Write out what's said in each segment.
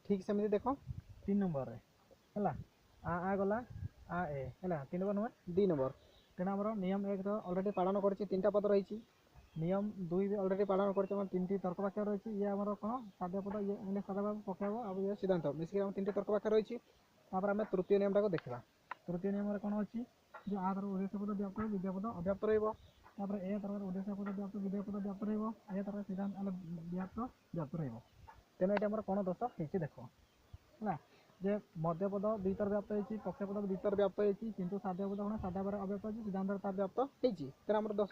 ठीक सेमती देख 3 नंबर है आ गला आ ए है 3 नंबर नुहे 2 नंबर तेना आमर नियम 1 तो अलरेडी पालन कर 3टा पद रही नियम 2 भी अलरेडी पालन कर 3टी तर्क वाक्य रही ये आम कौन साध्य पद ये इंग्लिश साधा पकेब आ ये सिद्धांत मिसिक 3टी तर्क वाक्य रही आम तृतीय नियम टाक देखा तृतीय नियम कौन अच्छी जो आ तरह उद्देश्य पद व्याप्त विद्यापद अव्याप्त रहा ए तरह उद्देश्य पद व्याप्त विद्यापद व्याप्त रहा तरह सिद्धांत व्याप्त व्याप्त रेणु ये कौन दोष होती देख है जे मध्यपद दुईतर व्याप्त होती पक्षपद दुईतर व्याप्त होती किंतु साध्यपद कौन साध्या अव्याप्त अच्छी सिद्धांत तार व्याप्त होती तेना दोष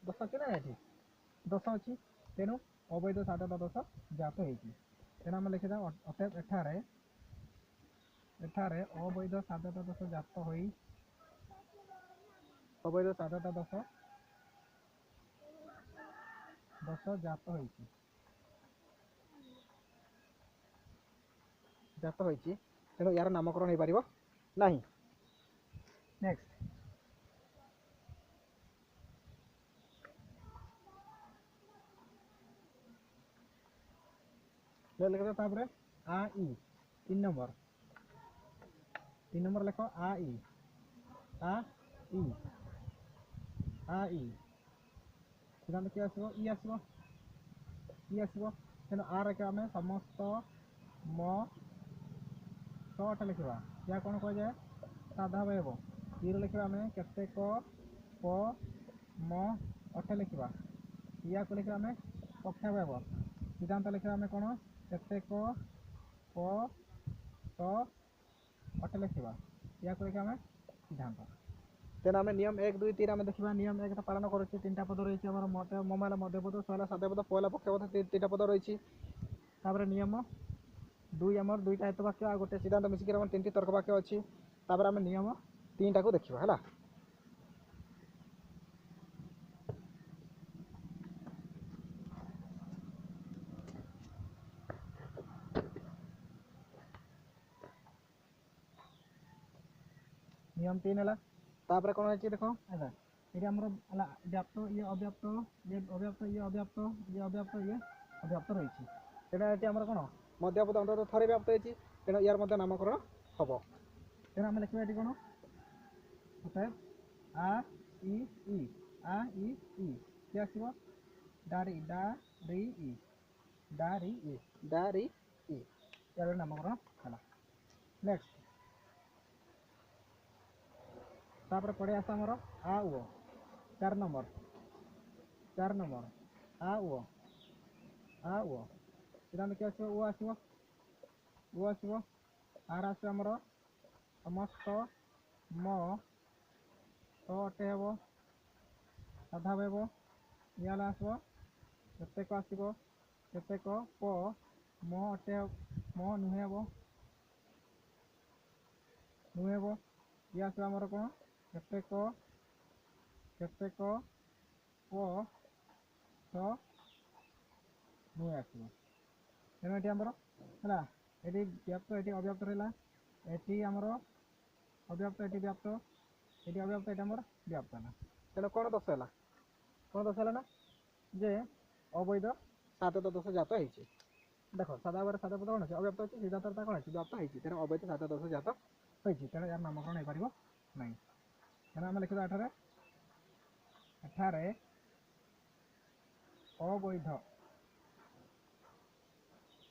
दोष अच्छी ना ये दोष अच्छी तेणु अवैध साध्यता दोष व्याप्त होती तेणु आम लिखिदा अतएव एठारे अवैध साध्यता दोष व्याप्त हो अवैध साध्यता दोष व्याप्त होती तेणु यार नामकरण हो पार ना नेक्स्ट लिखा आ ई 3 नंबर लिख आ ई सिद्धांत किए आसो इ आसो तेणु आर के आम समस्त म अटे लिखा या कौन कह जाए साधा बयब ईर लिखा आम केतेक प म अटे लिखा या को लिखा आम पक्षा बयब सिद्धांत लिखा आम कौन केतेक प त अटे लिखा या को लिखा आम सिद्धांत तेना आम नियम 1 2 3 आम देखा नियम 1 पालन कर 3टा पद रही ममाला मध्यपद सहला साध्यपद पहला पक्षपद 3टा पद रही नियम 2 आमर 2टा हेतु वाक्य आ गोटे सिद्धांत मिसिक 3टी तर्क वाक्य अच्छी आम नियम 3टा को देखा है नियम 3 है तापर कौन है देख है ये आम व्याप्त ये अव्याप्त ये अव्याप्त ये अव्याप्त ये अव्याप्त ये अव्याप्त रही तेनाली आम कौन मध्यपद अंत थे व्याप्त होती तेणु यार नामकरण हम तेणु आम लिखा ये कौन अतएव आ ई किए आसो डारी यार नामकरण है नेक्स्ट तापर पड़े आस आमर आ उ 4 नंबर आ उ सिद्धांत किए आसो उ आसो आर आस आमर समस्त म तो अटे हे साधा बयब या आसो केतेक आसो केतेक प म अटे म नुहे ये आसो आमर कौन केतेक प तो नुहे आसो तेणु ये आमर है ये व्याप्त ये अव्याप्त रहा ये आमर अव्याप्त ये व्याप्त ये अव्याप्त ये आमर व्याप्त है तेणु कौन दोष है ना जे अवैध साध्यता दोष जात होती देख सादा भाव साधा पद कौन अच्छे अव्याप्त अच्छी सिद्धांत कौन अच्छे व्याप्त होती तेणु अवैध साध्य दोष जात होती तेणु यार नामकरण हो पार ना तेणु आम लिखा एठारे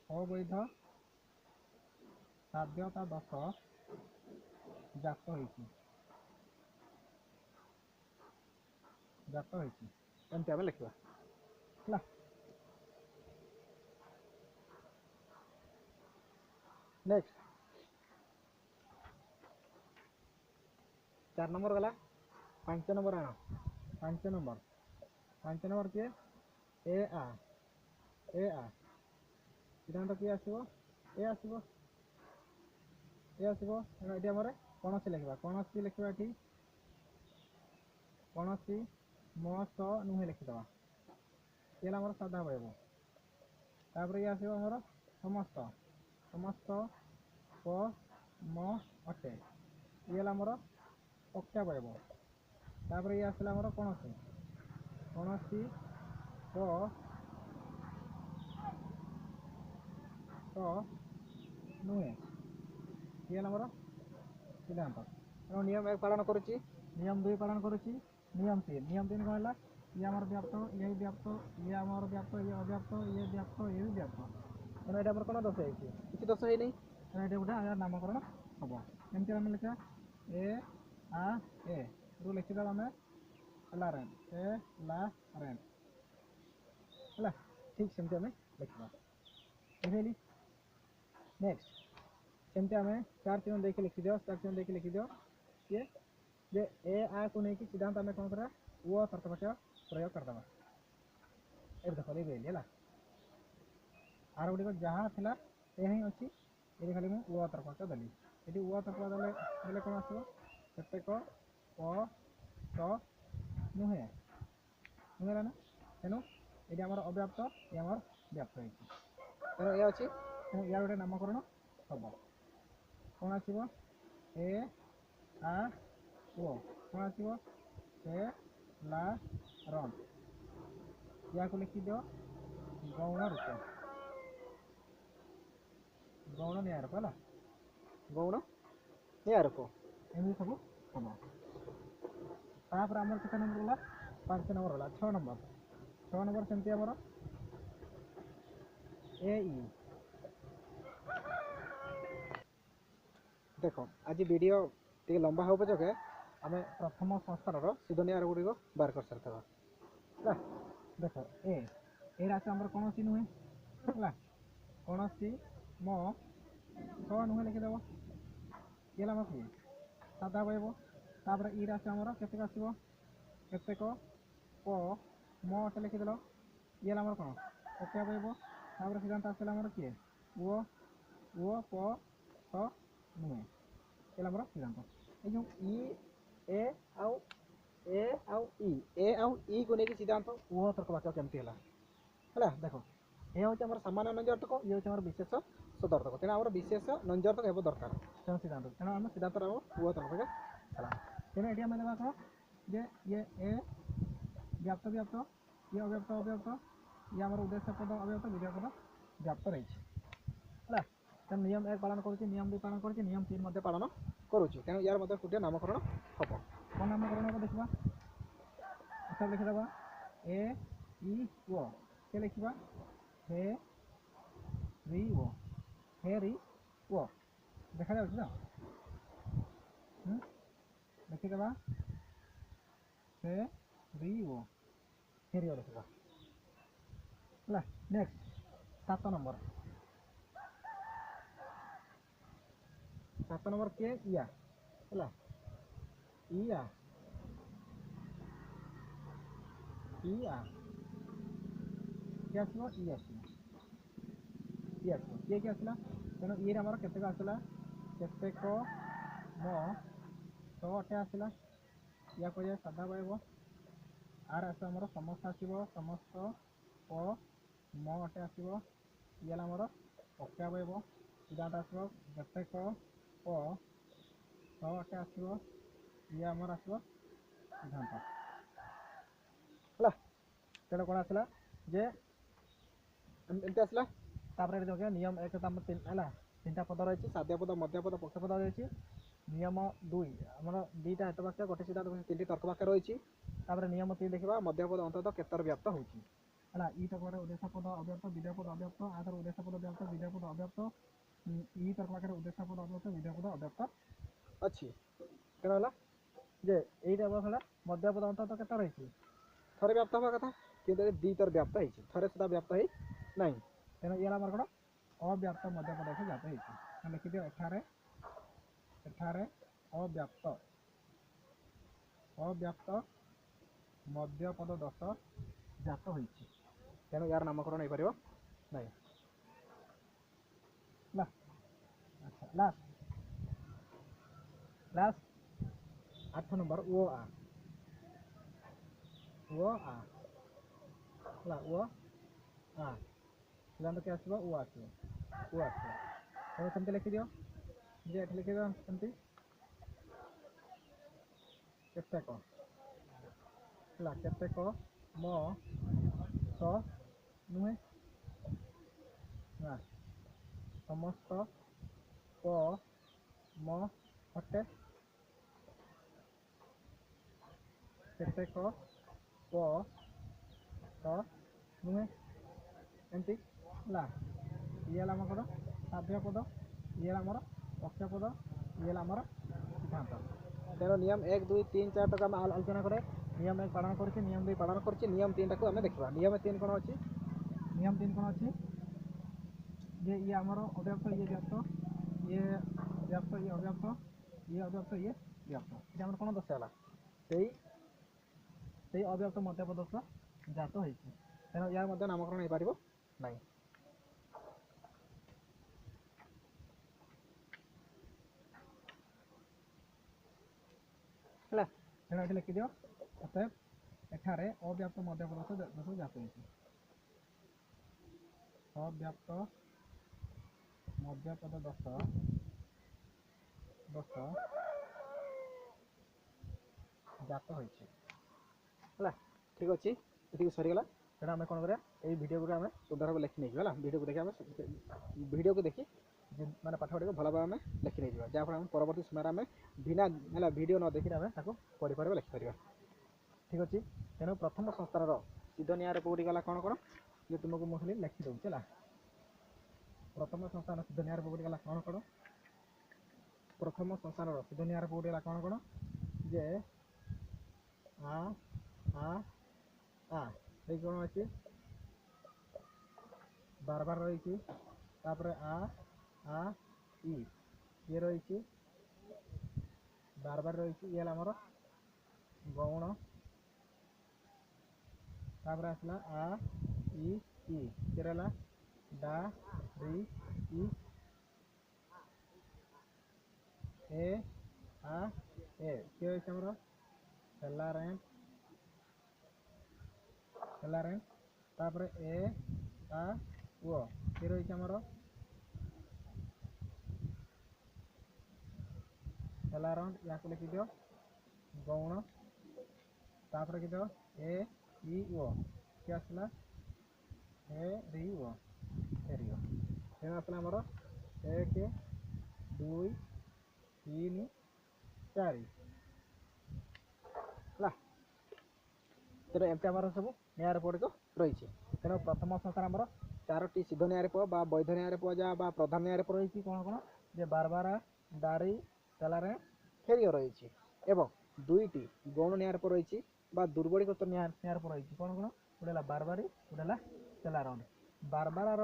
अवैध साध्यता दोष जात होती एमती आम लिखा है नेक्स्ट 4 नंबर गला 5 नंबर आना 5 नंबर किए ए आ सिद्धांत किए आसो ये आसो ये आमर कौन सी लिखा कौन सी लिखा ये कौन सी म स नुहे लिखिदे ये आमर साधा बयब तापर ये आसो आमर समस्त प म अटे ये आमर पक्षा बयब तापर ये आसला आमर कौन सी प तो नुहे ये आमर सिद्धांत तेणु नियम 1 पालन करुच्ची नियम 2 पालन करुच्ची नियम 3 कौन है ये आमर व्याप्त ये व्याप्त ये आमर व्याप्त ये अव्याप्त ये व्याप्त ये भी व्याप्त तेणु यहाँ कौन दोष है किसी दोष है नहीं तेणु ये गोटे नामकरण हम एमती आम लिखा ए आ ए रू लिखिद आम लारेन ए ला रेन है ठीक सेमती आम लिखा बुझेली नेक्स्ट सेमती आम 4 चिन्ह देखिए लिखिद 4 चिन्ह देखिए लिखिद ये जे ए आ को लेकिन सिद्धांत आम कौन करा वो तर्कवाक्य प्रयोग करदे ये देख ये है आर गुड़िक जहाँ थी ये ही अच्छी ये खाली मुझे वो तर्कवाक्य देली ये वो तर्कवाक्य देले कौन आसो केतेक प स नुहे नुहेला ना तेणु ये आम अव्याप्त ये आम व्याप्त तेणु ये अच्छी तेणु यार गोटे नामकरण हम कौन आसो ए आ ओ कौन आसो ए ला रन या को लिखि दियो गौण रूप गौण न्याय रूप है गौण न्याय रूप एमती सब हम तापर आम के नंबर गला 5 नंबर गला 6 नंबर सेमती आमर ए ई देख आज वीडियो टे लंबा हो पचके आम प्रथम संस्थान सिद्धनियार गुड़िक बाहर कर सारी देख ए राशि आम कौन सी नुहे है कौन सी मो स नुहे लिखिदेव ये आम कि साधा बहब तापर ई राशि आमर केतेक आसो केतेक प मोटे लिखिदेल ये आमर कौन पक्का बहब तापर सिद्धांत आसला आमर किए ओ प स नुहे ये आमर सिद्धांत ये जो ई ए आउ ई को लेकिन सिद्धांत वो तर्कवाक्य केमती है देख ये हूँ आम सामान्य नंजर्थक ये हूँ आम विशेष सदर्थक तेना आम विशेष नंजर्थक हे दरकार तेणु सिद्धांत तेणु आम सिद्धांत वो तर्कवाक्य है तेणु ये आम देवा कौन जे ये ए व्याप्त व्याप्त ये अव्याप्त अव्याप्त ये आम उद्देश्य पद अव्याप्त विधेय पद व्याप्त रही है तेणु नियम 1 पालन करुच्ची नियम 2 पालन करुच्ची नियम 3 पालन करुच्ची तेणु यार गोटे नामकरण हम कौन नामकरण हम देखा सब लिखिदेव ए ई ओ के लिखा हे री ओ देखा जाऊँ तो लिखिदेव हे री ओ लिखा नेक्स्ट 7 नंबर के इया है इया क्या आसो ई आसो ये क्या आसला तेणु ये आमर केतेक आसला केतेक मो सटे आसला या को साधा बहब आर आस आमर समस्त आसो समस्त प मोटे आसो ये आमर पक्का बहब सिद्धांत आसो केतेक प सटे आसो ये आमर आसो सिद्धांत है तेणु कौन आसला जे एमती आसला देख नियम 1 है 3टा पद रही साध्य पद मध्य पद पक्ष पद रही नियम 2 आम 2टा हेतवाक्य गोटे सिद्धांत 3टी तर्कवाक्य रही नियम 3 देखा मध्य पद अंततः केतर व्याप्त होची ई तर्कवाक्य उद्देश्य पद अव्याप्त विधेय पद अव्याप्त आधार उद्देश्य पद व्याप्त विधेय पद अव्याप्त ई तर्कवाक्य उद्देश्य पद अव्याप्त विधेय पद अव्याप्त अच्छी तेणु जे यहाँ मध्य पद अंततः केत रही थे व्याप्त हवा कथा किंतु 2 थर व्याप्त होती थे सुधा व्याप्त ही ना तेणु ये आम कौन अव्याप्त मध्य पद से व्याप्त होती लिखिदिव एठारे अव्याप्त मध्य पद 10 व्याप्त होती तेणु यार नामकरण हो पार ना लास्ट 8 नंबर ओ आ सिद्धांत क्या आसो ओ आसो तेणु सेमती लिखिदिव जे लिखिद सेमती केतेक केतेक मो स नुहे समस्त ପ ମ ଅଟେ କେତେକ ପ ତ ନୁହେଁ ଏମିତି ହେଲା। ଇଏ ହେଲା ଆମର ସାଧ୍ୟ ପଦ, ଇଏ ହେଲା ଆମର ପକ୍ଷ ପଦ, ଇଏ ହେଲା ଆମର ସିଦ୍ଧାନ୍ତ। ତେଣୁ ନିୟମ 1 2 3 4 টাକୁ ଆମେ ଆଲୋଚନା করে নিয়ম 1 পালন করছি, নিয়ম 2 পালন করছি, নিয়ম 3 টাକୁ ଆମେ ଦେଖିବା। নিয়ମ 3 କ'ଣ ଅଛି? নিয়ମ 3 କ'ଣ ଅଛି যে ইয়ে আমার অব্যক্ত, ইয়ে ব্যক্ত, ইয়ে ব্যক্ত, ইয়ে অব্যক্ত, ইয়ে অব্যক্ত, ইয়ে ব্যক্ত। এটা আমার কোন দশা হলা সেই অব্যক্ত মধ্যপদস্থ জাত হয়েছে, তেণু ইয়ার মধ্যে নামকরণ হয়ে পারিব নাই। ହେଲା ତେଣୁ ଏଠି ଲେଖିଦିଅ ଅତଏବ ଏଠାରେ ଅବ୍ୟାପ୍ତ ମଧ୍ୟପଦସ୍ଥ ଦୋଷ ଜାତ ହୋଇଛି। ଅବ୍ୟାପ୍ତ ମଧ୍ୟପଦ ଦୋଷ ଜାତ ହୋଇଛି ହେଲା। ଠିକ୍ ଅଛି, ଏତିକି ସରିଗଲା। ତେଣୁ ଆମେ କ'ଣ କରିବା, ଏଇ ଭିଡ଼ିଓକୁ ଆମେ ସୁନ୍ଦର ଭାବେ ଲେଖି ନେଇଯିବା ହେଲା। ଭିଡ଼ିଓକୁ ଦେଖି ମାନେ ପାଠଗୁଡ଼ିକୁ ଭଲ ଭାବେ ଆମେ ଲେଖି ନେଇଯିବା, ଯାହାଫଳରେ ଆମେ ପରବର୍ତ୍ତୀ ସମୟରେ ଆମେ ବିନା ହେଲା ଭିଡ଼ିଓ ନ ଦେଖିଲେ ଆମେ ତାକୁ ପଢ଼ିପାରିବା, ଲେଖିପାରିବା। ଠିକ୍ ଅଛି, ତେଣୁ ପ୍ରଥମ ସଂସ୍ଥାନର ସିଦ୍ଧ ନ୍ୟାୟର କୋଉଠି ଗଲା କ'ଣ କ'ଣ ଯେ ତୁମକୁ ମୁଁ ଖାଲି ଲେଖି ଦେଉଛି ହେଲା। ପ୍ରଥମ ସଂସ୍ଥାନ ସିଦ୍ଧ ନ୍ୟାୟର କୋଉଠି ଗଲା କ'ଣ କ'ଣ? ପ୍ରଥମ ସଂସ୍ଥାନର ସିଦ୍ଧ ନ୍ୟାୟର କୋଉଠି ଗଲା କ'ଣ କ'ଣ ଯେ ଏଇ କ'ଣ ଅଛି ବାରବାର ରହିଛି, ତାପରେ ଇ ଇଏ ରହିଛି ବାରବାର ରହିଛି, ଇଏ ହେଲା ଆମର ଗୌଣ, ତାପରେ ଆସିଲା ଇ ଇଏ ହେଲା ଡା ରି ଇ ଏ କିଏ ରହିଛି ଆମର ସେଲାରେଣ୍ଟ, ତାପରେ ଓ କିଏ ରହିଛି ଆମର ସେଲାରଣ୍ଟ, ୟାକୁ ଲେଖିଦିଅ ଗୌଣ, ତାପରେ ଲେଖିଦିଅ ଏ ଇ ଓ କିଏ ଆସିଲା ଏ ରି ଓ ଏରିଓ। ତେଣୁ ଆସିଲା ଆମର 1 2 3 4 ହେଲା। ତେଣୁ ଏମିତି ଆମର ସବୁ ନ୍ୟାୟର ଗୁଡ଼ିକ ରହିଛି। ତେଣୁ ପ୍ରଥମ ସଂସ୍ଥାନ ଆମର 4ଟି ସିଦ୍ଧ ନ୍ୟାୟର ପୁଅ ବା ବୈଧ ନ୍ୟାୟର ପୁଅ ଯାହା ବା ପ୍ରଧାନ ନ୍ୟାୟର ପୁଅ ରହିଛି କ'ଣ କ'ଣ ଯେ ବାରବାର, ଡାରି, ତେଲାରେ, ଫେରିଓ ରହିଛି, ଏବଂ 2ଟି ଗୌଣ ନ୍ୟାୟର ପୁଅ ରହିଛି ବା ଦୁର୍ବଳୀକୃତ ନ୍ୟାୟର ପୁଅ ରହିଛି। କ'ଣ ଗୋଟେ ହେଲା ବାରବାରୀ, ଗୋଟେ ହେଲା ସେଲାରଣ୍ଡ। ବାରବାରର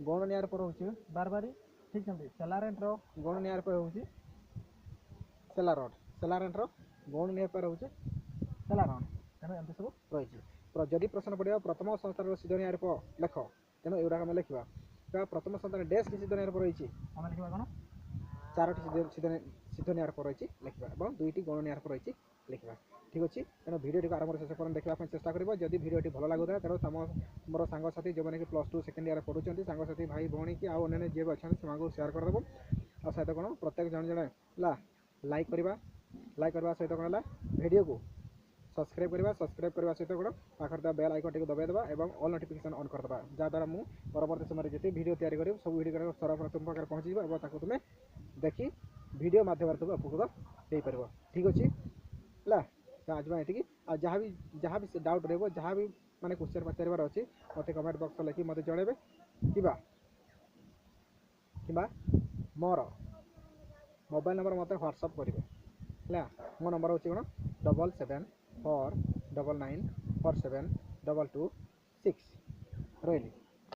ଗୌଣ ନ୍ୟାୟର ପୁଅ ହେଉଛି ବାରବାରୀ, ଠିକ୍ ସେମିତି ସେଲାରେଣ୍ଟର ଗୌଣ ନ୍ୟାୟର ପୁଅ ହେଉଛି ସେଲାରେଣ୍ଟର ଗୌଣ ନ୍ୟାୟ ପୁଅ ହେଉଛି ସେଲାରଣ୍ଡ। ତେଣୁ ଏମିତି ସବୁ ରହିଛି। ଯଦି ପ୍ରଶ୍ନ ପଡ଼ିବ ପ୍ରଥମ ସଂସ୍ଥାନର ସିଦ୍ଧ ନ୍ୟାୟର ପୁଅ ଲେଖ, ତେଣୁ ଏଗୁଡ଼ାକ ଆମେ ଲେଖିବା। ପ୍ରଥମ ସଂସ୍ଥାନ ଡ୍ୟାସ୍ ସିଦ୍ଧ ନ୍ୟାୟର ପୁଅ ରହିଛି, ଆମେ ଲେଖିବା କ'ଣ 4ଟି ସିଦ୍ଧ ନ୍ୟାୟର ପୁଅ ରହିଛି ଲେଖିବା, ଏବଂ 2ଟି ଗୌଣ ନ୍ୟାୟର ପୁଅ ରହିଛି ଲେଖିବା। ଠିକ୍ ଅଛି, ତେଣୁ ଭିଡ଼ିଓଟିକୁ ଆରମ୍ଭରୁ ଶେଷ ପର୍ଯ୍ୟନ୍ତ ଦେଖିବା ପାଇଁ ଚେଷ୍ଟା କରିବ। ଯଦି ଭିଡ଼ିଓଟି ଭଲ ଲାଗୁଥାଏ ତେଣୁ ମୋର ସାଙ୍ଗସାଥି ଯେଉଁମାନେ କି +2 ସେକେଣ୍ଡ ଇୟର ପଢ଼ୁଛନ୍ତି ସାଙ୍ଗସାଥି ଭାଇ ଭଉଣୀ କି ଆଉ ଅନ୍ୟାନ୍ୟ ଯିଏ ବି ଅଛନ୍ତି ସେମାନଙ୍କୁ ସେୟାର କରିଦେବ। ଆଉ ସହିତ କ'ଣ ପ୍ରତ୍ୟେକ ଜଣେ ହେଲା ଲାଇକ୍ କରିବା ସହିତ କ'ଣ ହେଲା ଭିଡ଼ିଓକୁ ସବସ୍କ୍ରାଇବ୍ କରିବା ସହିତ କ'ଣ ପାଖରେ ଥିବା ବେଲ୍ ଆଇକନ୍ଟିକୁ ଦବାଇଦେବା ଏବଂ ଅଲ୍ ନୋଟିଫିକେସନ୍ ଅନ୍ କରିଦେବା, ଯାହାଦ୍ୱାରା ମୁଁ ପରବର୍ତ୍ତୀ ସମୟରେ ଯେତେ ଭିଡ଼ିଓ ତିଆରି କରିବି ସବୁ ଭିଡ଼ିଓ ସର୍ବପ୍ରଥମ ତୁମ ପାଖରେ ପହଞ୍ଚିଯିବ ଏବଂ ତାକୁ ତୁମେ ଦେଖି ଭିଡ଼ିଓ ମାଧ୍ୟମରେ ତୁମେ ଉପକୃତ ହେଇପାରିବ। ଠିକ୍ ଅଛି ହେଲା, ଆଜି ପାଇଁ ଏତିକି। ଆଉ ଯାହା ବି ଡାଉଟ୍ ରହିବ, ଯାହା ବି ମାନେ କ୍ୱେଶ୍ଚନ୍ ପଚାରିବାର ଅଛି ମୋତେ କମେଣ୍ଟ ବକ୍ସରେ ଲେଖି ମୋତେ ଜଣାଇବେ, କିମ୍ବା ମୋର ମୋବାଇଲ୍ ନମ୍ବର ମୋତେ ହ୍ୱାଟ୍ସଆପ୍ କରିବେ ହେଲା। ମୋ ନମ୍ବର ହେଉଛି କ'ଣ 7749947226 ରହିଲି।